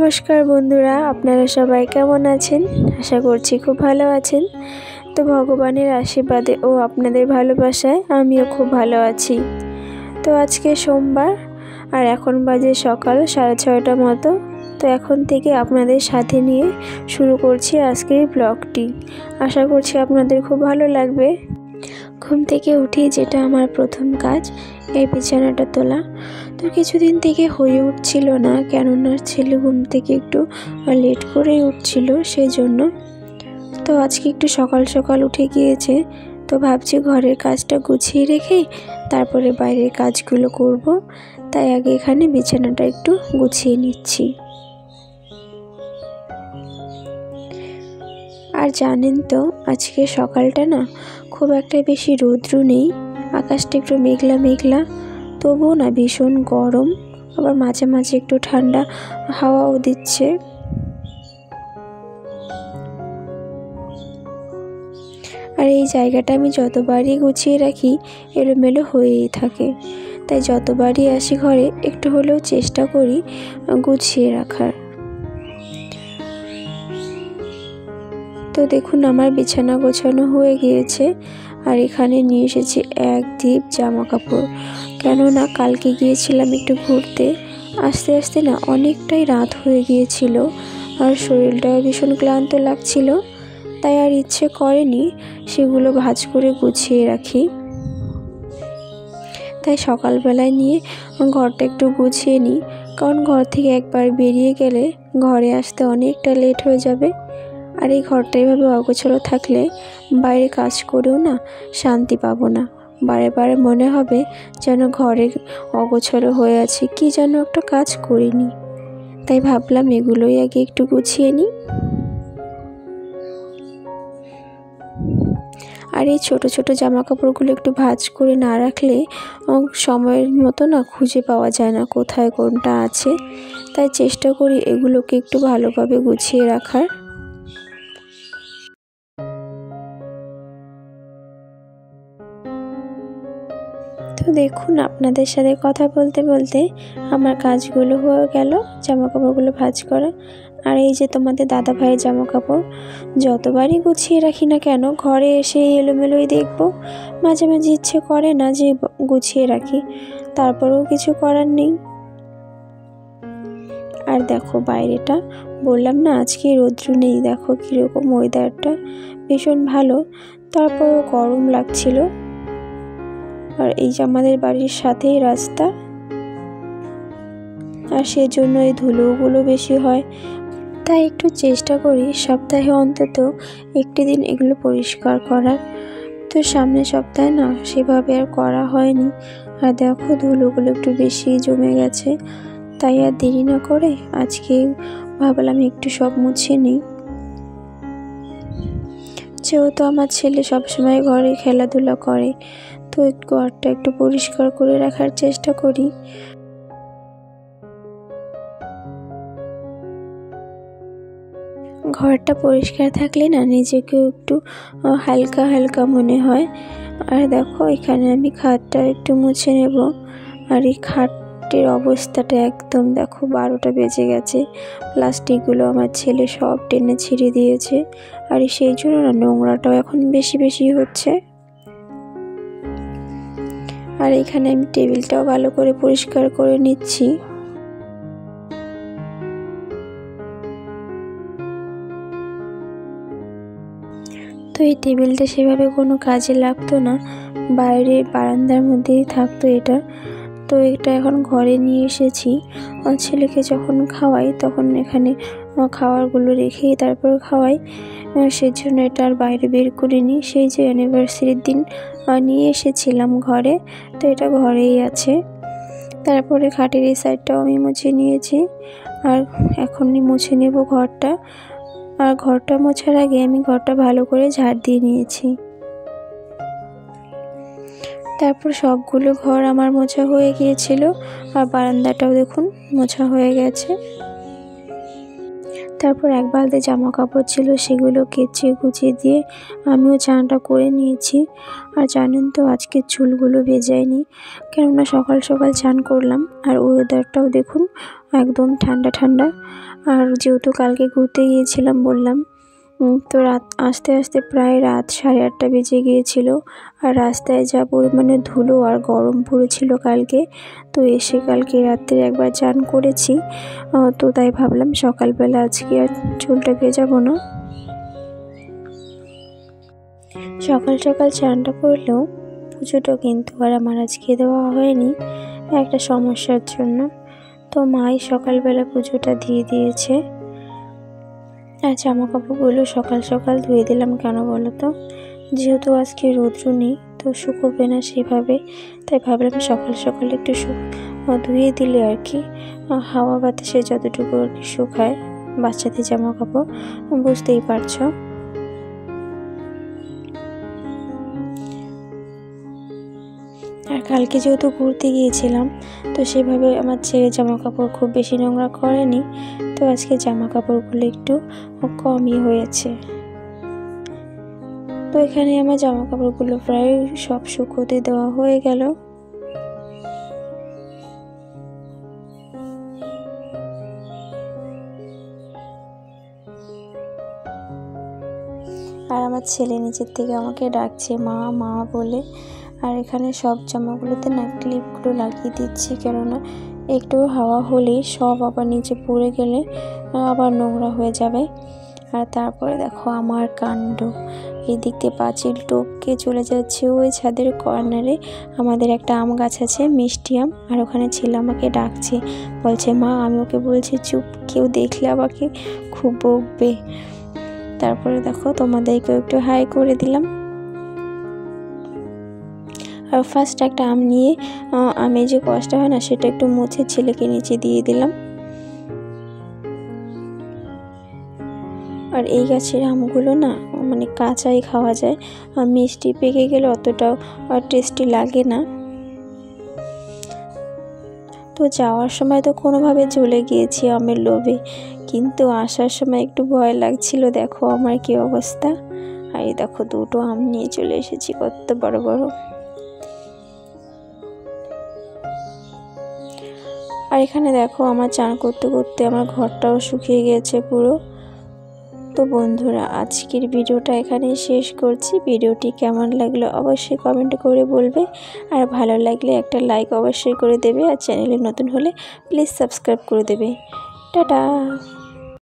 নমস্কার বন্ধুরা, আপনারা সবাই কেমন আছেন? আশা করছি খুব ভালো আছেন। তো ভগবানের আশীর্বাদে ও আপনাদের ভালোবাসায় আমিও খুব ভালো আছি। তো আজকে সোমবার আর এখন বাজে সকাল 6:30 মতো। তো এখন থেকে আপনাদের সাথে নিয়ে শুরু করছি আজকের ব্লগটি। আশা করছি আপনাদের খুব ভালো লাগবে। ঘুম থেকে উঠে যেটা আমার প্রথম কাজ এই বিছানাটা তোলা। তো কিছুদিন থেকে হয়ে উঠছিল না, কেননা ছেলে ঘুম থেকে একটু লেট করেই উঠছিল, সেই জন্য। তো আজকে একটু সকাল সকাল উঠে গিয়েছে, তো ভাবছি ঘরের কাজটা গুছিয়ে রেখে তারপরে বাইরের কাজগুলো করব। তাই আগে এখানে বিছানাটা একটু গুছিয়ে নিচ্ছি। আর জানেন তো, আজকে সকালটা না খুব একটা বেশি রৌদ্র নেই, আকাশটা একটু মেঘলা মেঘলা, তবুও না ভীষণ গরম, আবার মাঝে মাঝে একটু ঠান্ডা হাওয়াও দিচ্ছে। আর এই জায়গাটা আমি যতবারই গুছিয়ে রাখি এলোমেলো হয়েই থাকে, তাই যতবারই আসি ঘরে একটু হলেও চেষ্টা করি গুছিয়ে রাখার। তো দেখুন, আমার বিছানা গোছানো হয়ে গিয়েছে, আর এখানে নিয়ে এসেছি এক ঢিপ জামা কাপড়। কেননা কালকে গিয়েছিলাম একটু ঘুরতে, আস্তে আস্তে না অনেকটাই রাত হয়ে গিয়েছিল, আর শরীরটাও ভীষণ ক্লান্ত লাগছিল, তাই আর ইচ্ছে করেনি সেগুলো ভাঁজ করে গুছিয়ে রাখি। তাই সকালবেলায় নিয়ে ঘরটা একটু গুছিয়ে নিই, কারণ ঘর থেকে একবার বেরিয়ে গেলে ঘরে আসতে অনেকটা লেট হয়ে যাবে। আর এই ঘরটা এভাবে অগোছালো থাকলে বাইরে কাজ করেও না শান্তি পাবো না, বারে বারে মনে হবে যেন ঘরে অগোছালো হয়ে আছে, কি যেন একটা কাজ করিনি। তাই ভাবলাম এগুলোই আগে একটু গুছিয়ে নিই। আর এই ছোট ছোট জামা কাপড়গুলো একটু ভাঁজ করে না রাখলে সময়ের মতো না খুঁজে পাওয়া যায় না কোথায় কোনটা আছে। তাই চেষ্টা করি এগুলোকে একটু ভালোভাবে গুছিয়ে রাখার। তো দেখুন, আপনাদের সাথে কথা বলতে বলতে আমার কাজগুলো হয়ে গেল, জামা কাপড়গুলো ভাঁজ করা। আর এই যে তোমাদের দাদা ভাইয়ের জামা কাপড়, যতবারই গুছিয়ে রাখি না কেন ঘরে এসে এলোমেলোই দেখবো। মাঝে মাঝে ইচ্ছে করে না যে গুছিয়ে রাখি, তারপরেও কিছু করার নেই। আর দেখো বাইরেটা, বললাম না আজকে রৌদ্র নেই, দেখো কীরকম ওয়েদারটা ভীষণ ভালো, তারপরও গরম লাগছিল। আর এই যে আমাদের বাড়ির সাথেই রাস্তা, আর সেজন্য এই ধুলোগুলো বেশি হয়। তাই একটু চেষ্টা করি সপ্তাহে অন্তত একটি দিন এগুলো পরিষ্কার করার। তো সামনের সপ্তাহে না সেভাবে আর করা হয়নি। আর দেখো ধুলোগুলো একটু বেশি জমে গেছে, তাই আর দেরি না করে আজকে ভাবলাম একটু সব মুছে নিই। যেহেতু আমার ছেলে সবসময় ঘরে খেলাধুলা করে, তো ঘরটা একটু পরিষ্কার করে রাখার চেষ্টা করি। ঘরটা পরিষ্কার থাকলে না নিজেকেও একটু হালকা হালকা মনে হয়। আর দেখো এখানে আমি খাটটা একটু মুছে নেব। আর এই খাটের অবস্থাটা একদম দেখো 12টা বেজে গেছে, প্লাস্টিকগুলো আমার ছেলে সব টেনে ছিঁড়ে দিয়েছে, আর সেই জন্য না নোংরাটাও এখন বেশি বেশি হচ্ছে। আর এখানে আমি টেবিলটাও ভালো করে পরিষ্কার করে নিচ্ছি। তো এই টেবিলটা সেভাবে কোনো কাজে লাগতো না, বাইরে বারান্দার মধ্যেই থাকতো এটা। তো এটা এখন ঘরে নিয়ে এসেছি, ছেলেকে যখন খাওয়াই তখন এখানে খাবারগুলো রেখেই তারপর খাওয়াই, সেজন্য এটা আর বাইরে বের করিনি। সেই যে অ্যানিভার্সারির দিন নিয়ে এসেছিলাম ঘরে, তো এটা ঘরেই আছে। তারপরে খাটের এই সাইডটাও আমি মুছে নিয়েছি, আর এখনই মুছে নেব ঘরটা। আর ঘরটা মোছার আগে আমি ঘরটা ভালো করে ঝাড় দিয়ে নিয়েছি। তারপর সবগুলো ঘর আমার মোছা হয়ে গিয়েছিল, আর বারান্দাটাও দেখুন মোছা হয়ে গেছে। তারপর এক বালতি জামা কাপড় ছিল, সেগুলো কেচে কুচিয়ে দিয়ে আমিও চানটা করে নিয়েছি। আর জানেন তো আজকে চুলগুলো ভেজাইনি, কেননা সকাল সকাল চান করলাম। আর ওয়েদারটাও দেখুন একদম ঠান্ডা ঠান্ডা। আর যেহেতু কালকে ঘুরতে গিয়েছিলাম বললাম, তো রাত আস্তে আস্তে প্রায় রাত 8:30 বেজে গিয়েছিল। আর রাস্তায় যা পরিমাণে ধুলো আর গরম পড়েছিল কালকে, তো এসে কালকে রাত্রে একবার চান করেছি। তো তাই ভাবলাম সকালবেলা আজকে আর চুলটা ভেজাবো না। সকাল সকাল চানটা করলেও পুজোটা কিন্তু আর আমার আজকে দেওয়া হয়নি একটা সমস্যার জন্য। তো মাই সকালবেলা পুজোটা দিয়ে দিয়েছে। আর জামা কাপড়গুলো সকাল সকাল ধুয়ে দিলাম, কেন বলো তো, যেহেতু আজকে রৌদ্র নেই তো শুকোবে না সেভাবে, তাই ভাবলাম সকাল সকাল একটু ধুয়ে দিলে আর কি হাওয়া বাতাসে যতটুকু আর কি শুকায় বাচ্চাদের জামা কাপড়, বুঝতেই পারছো। আর কালকে যেহেতু ঘুরতে গিয়েছিলাম, তো সেভাবে আমার ছেলে জামা কাপড় খুব বেশি নোংরা করেনি, তো আজকে জামা কাপড়গুলো একটু কমই হয়েছে। তো এখানে আমার জামা কাপড়গুলো প্রায় সব শুকোতে দেওয়া হয়ে গেল। আর আমার ছেলে নিচের থেকে আমাকে ডাকছে মা মা বলে। আর এখানে সব জামাগুলোতে না ক্লিপগুলো লাগিয়ে দিচ্ছি, কেননা একটু হাওয়া হলেই সব আবার নিচে পড়ে গেলে আবার নোংরা হয়ে যাবে। আর তারপরে দেখো আমার কাণ্ড, এই দিক দিয়ে পাঁচিল টপকে চলে যাচ্ছে ওই ছাদের কর্নারে। আমাদের একটা আম গাছ আছে, মিষ্টি আম, আর ওখানে ছেলে আমাকে ডাকছে, বলছে মা, আমি ওকে বলছি চুপ, কেউ দেখলে আমাকে খুব বকবে। তারপরে দেখো তোমাদেরকেও একটু হাই করে দিলাম। আর ফার্স্ট একটা আম নিয়ে আমের যে কষ্ট হয় না সেটা একটু মুছে ছেলেকে নিচে দিয়ে দিলাম। আর এই গাছের আমগুলো না মানে কাঁচাই খাওয়া যায়, আর মিষ্টি পেকে গেলে অতটাও টেস্টি লাগে না। তো যাওয়ার সময় তো কোনোভাবে চলে গিয়েছি আমের লোভে, কিন্তু আসার সময় একটু ভয় লাগছিল। দেখো আমার কি অবস্থা। আর এই দেখো দুটো আম নিয়ে চলে এসেছি, কত বড় বড়। আর এখানে দেখো আমার চান করতে করতে আমার ঘরটাও শুকিয়ে গেছে পুরো। তো বন্ধুরা আজকের ভিডিওটা এখানেই শেষ করছি। ভিডিওটি কেমন লাগলো অবশ্যই কমেন্ট করে বলবে, আর ভালো লাগলে একটা লাইক অবশ্যই করে দেবে, আর চ্যানেলে নতুন হলে প্লিজ সাবস্ক্রাইব করে দেবে। টাটা।